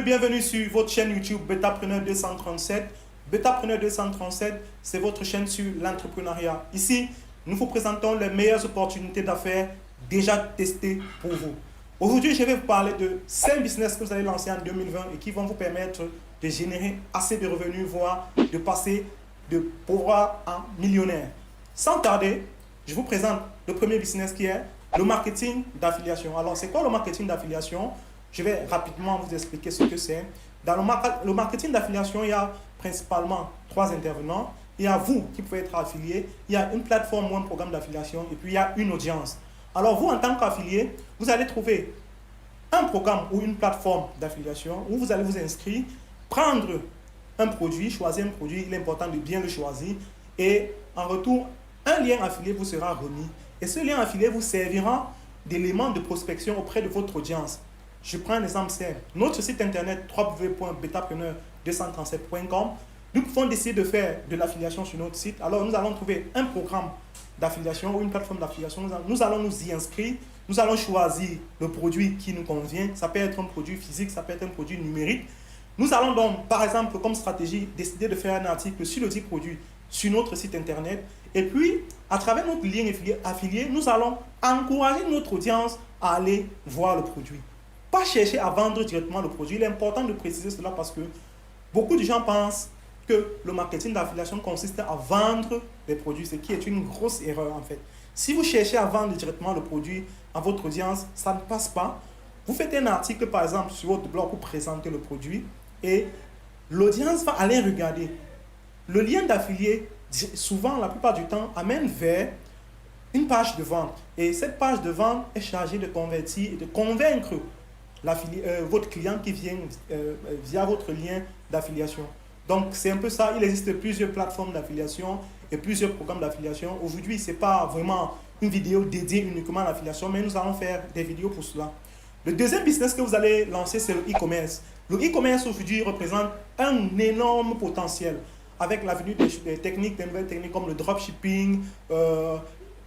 et bienvenue sur votre chaîne YouTube Betapreneur 237. Betapreneur 237, c'est votre chaîne sur l'entrepreneuriat. Ici, nous vous présentons les meilleures opportunités d'affaires déjà testées pour vous. Aujourd'hui, je vais vous parler de 5 business que vous allez lancer en 2020 et qui vont vous permettre de générer assez de revenus, voire de passer de pauvre à millionnaire. Sans tarder, je vous présente le premier business qui est le marketing d'affiliation. Alors, c'est quoi le marketing d'affiliation? Je vais rapidement vous expliquer ce que c'est. Dans le marketing d'affiliation, il y a principalement 3 intervenants. Il y a vous qui pouvez être affilié, il y a une plateforme ou un programme d'affiliation et puis il y a une audience. Alors vous, en tant qu'affilié, vous allez trouver un programme ou une plateforme d'affiliation où vous allez vous inscrire, prendre un produit, choisir un produit, il est important de bien le choisir et en retour, un lien affilié vous sera remis. Et ce lien affilié vous servira d'élément de prospection auprès de votre audience. Je prends un exemple simple. Notre site internet www.betapreneur237.com, nous pouvons décider de faire de l'affiliation sur notre site. Alors nous allons trouver un programme d'affiliation ou une plateforme d'affiliation. Nous allons nous y inscrire. Nous allons choisir le produit qui nous convient. Ça peut être un produit physique, ça peut être un produit numérique. Nous allons donc, par exemple, comme stratégie, décider de faire un article sur le dit produit sur notre site internet. Et puis, à travers notre lien affilié, nous allons encourager notre audience à aller voir le produit. Pas chercher à vendre directement le produit. Il est important de préciser cela parce que beaucoup de gens pensent que le marketing d'affiliation consiste à vendre les produits, ce qui est une grosse erreur en fait. Si vous cherchez à vendre directement le produit à votre audience, ça ne passe pas. Vous faites un article par exemple sur votre blog pour présenter le produit et l'audience va aller regarder. Le lien d'affilié, souvent, la plupart du temps, amène vers une page de vente. Et cette page de vente est chargée de convertir et de convaincre votre client qui vient via votre lien d'affiliation. Donc, c'est un peu ça. Il existe plusieurs plateformes d'affiliation et plusieurs programmes d'affiliation. Aujourd'hui, ce n'est pas vraiment une vidéo dédiée uniquement à l'affiliation, mais nous allons faire des vidéos pour cela. Le deuxième business que vous allez lancer, c'est le e-commerce. Le e-commerce aujourd'hui représente un énorme potentiel avec l'avenue des techniques, des nouvelles techniques comme le dropshipping,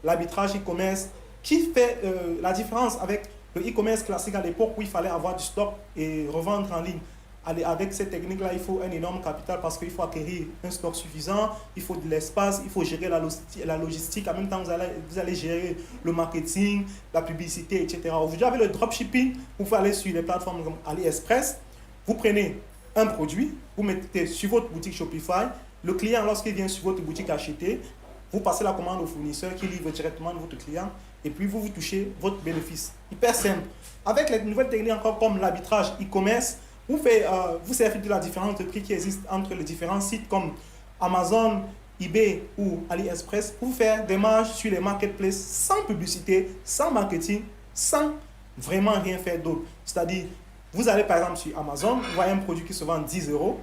l'arbitrage e-commerce, qui fait la différence avec le e-commerce classique à l'époque où il fallait avoir du stock et revendre en ligne. Avec cette technique-là, il faut un énorme capital parce qu'il faut acquérir un stock suffisant, il faut de l'espace, il faut gérer la logistique. En même temps, vous allez gérer le marketing, la publicité, etc. Aujourd'hui, avec le dropshipping, vous pouvez aller sur les plateformes comme AliExpress. Vous prenez un produit, vous mettez sur votre boutique Shopify. Le client, lorsqu'il vient sur votre boutique acheter, vous passez la commande au fournisseur qui livre directement de votre client et puis vous touchez votre bénéfice. Hyper simple. Avec les nouvelles techniques encore comme l'arbitrage e-commerce, vous servez de la différence de prix qui existe entre les différents sites comme Amazon, eBay ou AliExpress pour faire des marges sur les marketplaces sans publicité, sans marketing, sans vraiment rien faire d'autre. C'est-à-dire, vous allez par exemple sur Amazon, vous voyez un produit qui se vend 10 euros.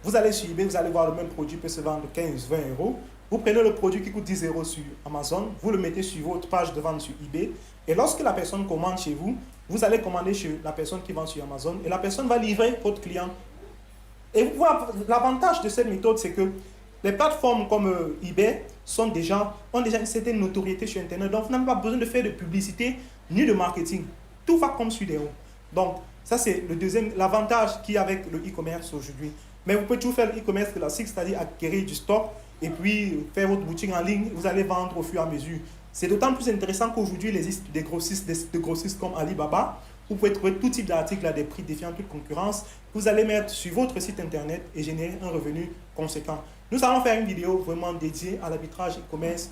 Vous allez sur eBay, vous allez voir le même produit peut se vendre 15-20 euros. Vous prenez le produit qui coûte 10 euros sur Amazon, vous le mettez sur votre page de vente sur eBay. Et lorsque la personne commande chez vous, vous allez commander chez la personne qui vend sur Amazon et la personne va livrer votre client. Et l'avantage de cette méthode, c'est que les plateformes comme eBay ont déjà une certaine notoriété sur Internet. Donc, vous n'avez pas besoin de faire de publicité ni de marketing. Tout va comme sur des roues. Donc, ça, c'est l'avantage qu'il y a avec le e-commerce aujourd'hui. Mais vous pouvez toujours faire le e-commerce classique, c'est-à-dire acquérir du stock et puis faire votre boutique en ligne. Vous allez vendre au fur et à mesure. C'est d'autant plus intéressant qu'aujourd'hui, il existe des grossistes comme Alibaba. Vous pouvez trouver tout type d'articles à des prix défiant toute concurrence. Vous allez mettre sur votre site internet et générer un revenu conséquent. Nous allons faire une vidéo vraiment dédiée à l'arbitrage e-commerce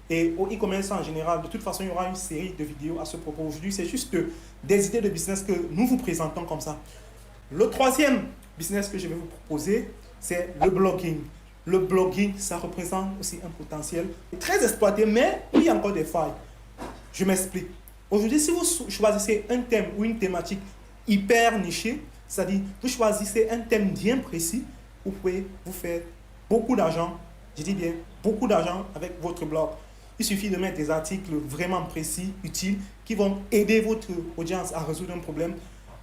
et au e-commerce en général. De toute façon, il y aura une série de vidéos à ce propos. Aujourd'hui, c'est juste des idées de business que nous vous présentons comme ça. Le troisième business que je vais vous proposer, c'est le blogging. Le blogging, ça représente aussi un potentiel très exploité, mais il y a encore des failles. Je m'explique. Aujourd'hui, si vous choisissez un thème ou une thématique hyper nichée, c'est-à-dire vous choisissez un thème bien précis, vous pouvez vous faire beaucoup d'argent, je dis bien beaucoup d'argent avec votre blog. Il suffit de mettre des articles vraiment précis, utiles, qui vont aider votre audience à résoudre un problème,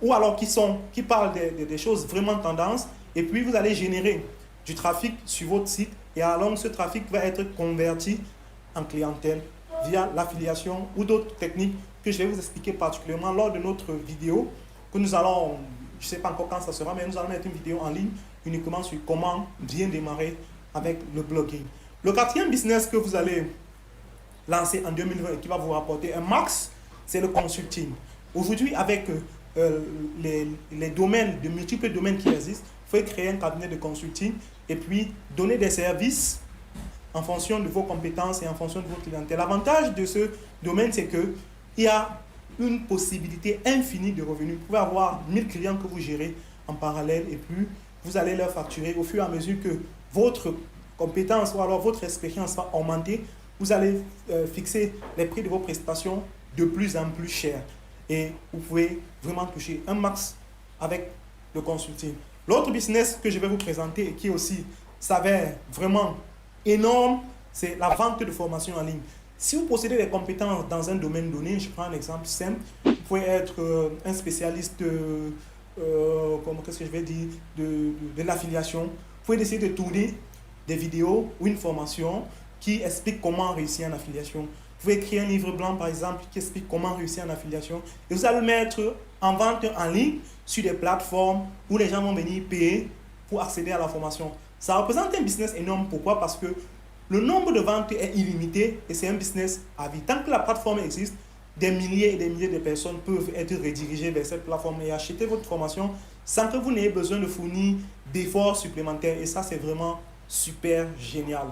ou alors qui parlent des choses vraiment tendances, et puis vous allez générer du trafic sur votre site et alors ce trafic va être converti en clientèle via l'affiliation ou d'autres techniques que je vais vous expliquer particulièrement lors de notre vidéo que nous allons je ne sais pas encore quand ça sera, mais nous allons mettre une vidéo en ligne uniquement sur comment bien démarrer avec le blogging. Le quatrième business que vous allez lancer en 2020 et qui va vous rapporter un max, c'est le consulting. Aujourd'hui, avec les domaines, de multiples domaines qui existent, vous pouvez créer un cabinet de consulting et puis donner des services en fonction de vos compétences et en fonction de votre clientèle. L'avantage de ce domaine, c'est qu'il y a une possibilité infinie de revenus. Vous pouvez avoir 1000 clients que vous gérez en parallèle et puis vous allez leur facturer au fur et à mesure que votre compétence ou alors votre expérience va augmenter. Vous allez fixer les prix de vos prestations de plus en plus chers et vous pouvez vraiment toucher un max avec le consulting. L'autre business que je vais vous présenter et qui aussi s'avère vraiment énorme, c'est la vente de formation en ligne. Si vous possédez des compétences dans un domaine donné, je prends un exemple simple, vous pouvez être un spécialiste qu'est-ce que je vais dire, de l'affiliation. Vous pouvez décider de tourner des vidéos ou une formation qui explique comment réussir en affiliation. Vous pouvez écrire un livre blanc, par exemple, qui explique comment réussir en affiliation. Et vous allez le mettre en vente en ligne sur des plateformes où les gens vont venir payer pour accéder à la formation. Ça représente un business énorme. Pourquoi? Parce que le nombre de ventes est illimité et c'est un business à vie. Tant que la plateforme existe, des milliers et des milliers de personnes peuvent être redirigées vers cette plateforme et acheter votre formation sans que vous n'ayez besoin de fournir d'efforts supplémentaires. Et ça, c'est vraiment super génial.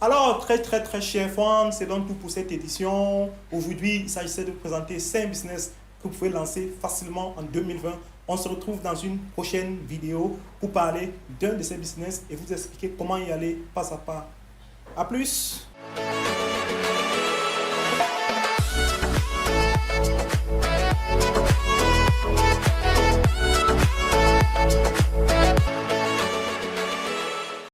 Alors, très chers fans, c'est donc tout pour cette édition. Aujourd'hui, il s'agissait de présenter 5 business que vous pouvez lancer facilement en 2020. On se retrouve dans une prochaine vidéo pour parler d'un de ces business et vous expliquer comment y aller pas à pas. À plus!